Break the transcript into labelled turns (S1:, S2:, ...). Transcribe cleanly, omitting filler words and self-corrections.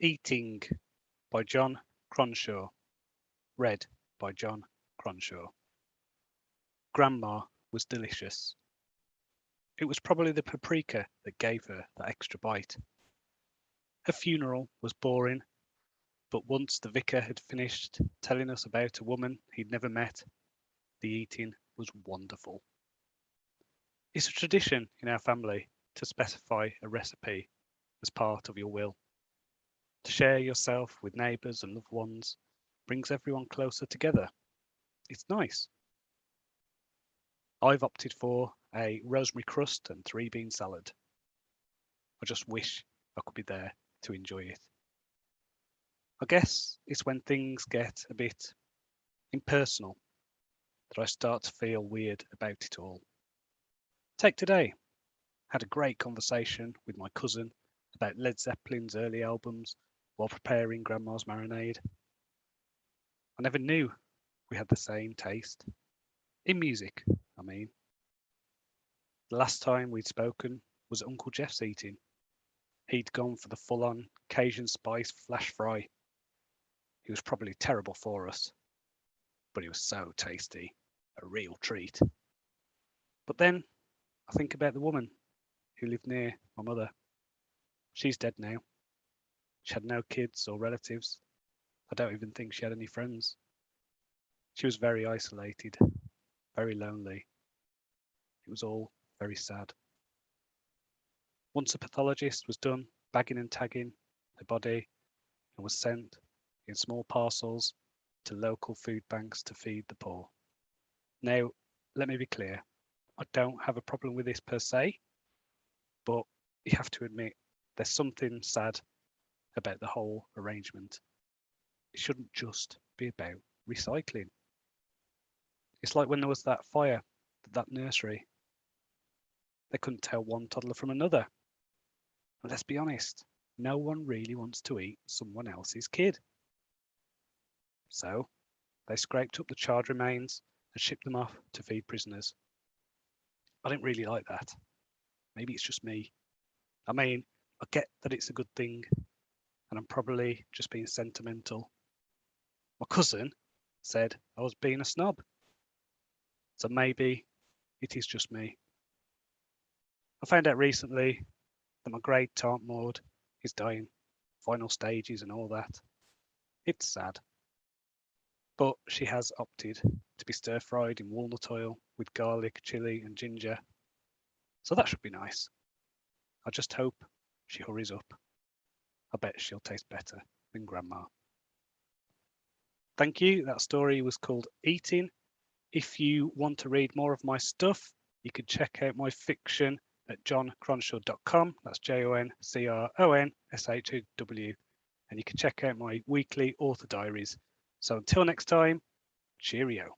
S1: Eating by John Cronshaw. Read by John Cronshaw. Grandma was delicious. It was probably the paprika that gave her that extra bite. Her funeral was boring, but once the vicar had finished telling us about a woman he'd never met, the eating was wonderful. It's a tradition in our family to specify a recipe as part of your will. To share yourself with neighbours and loved ones brings everyone closer together. It's nice. I've opted for a rosemary crust and 3-bean salad. I just wish I could be there to enjoy it. I guess it's when things get a bit impersonal that I start to feel weird about it all. Take today. Had a great conversation with my cousin about Led Zeppelin's early albums while preparing Grandma's marinade. I never knew we had the same taste. In music, I mean. The last time we'd spoken was Uncle Jeff's eating. He'd gone for the full-on Cajun spice flash fry. He was probably terrible for us, but he was so tasty, a real treat. But then I think about the woman who lived near my mother. She's dead now. She had no kids or relatives. I don't even think she had any friends. She was very isolated, very lonely. It was all very sad. Once a pathologist was done bagging and tagging the body and was sent in small parcels to local food banks to feed the poor. Now, let me be clear. I don't have a problem with this per se, but you have to admit there's something sad about the whole arrangement. It shouldn't just be about recycling. It's like when there was that fire at that nursery. They couldn't tell one toddler from another. And let's be honest, no one really wants to eat someone else's kid. So they scraped up the charred remains and shipped them off to feed prisoners. I didn't really like that. Maybe it's just me. I mean, I get that it's a good thing, and I'm probably just being sentimental. My cousin said I was being a snob. So maybe it is just me. I found out recently that my great aunt Maud is dying, final stages and all that. It's sad. But she has opted to be stir-fried in walnut oil with garlic, chilli and ginger. So that should be nice. I just hope she hurries up. I bet she'll taste better than Grandma. Thank you. That story was called Eating. If you want to read more of my stuff, you can check out my fiction at johncronshaw.com. That's JONCRONSHAW. And you can check out my weekly author diaries. So until next time, cheerio.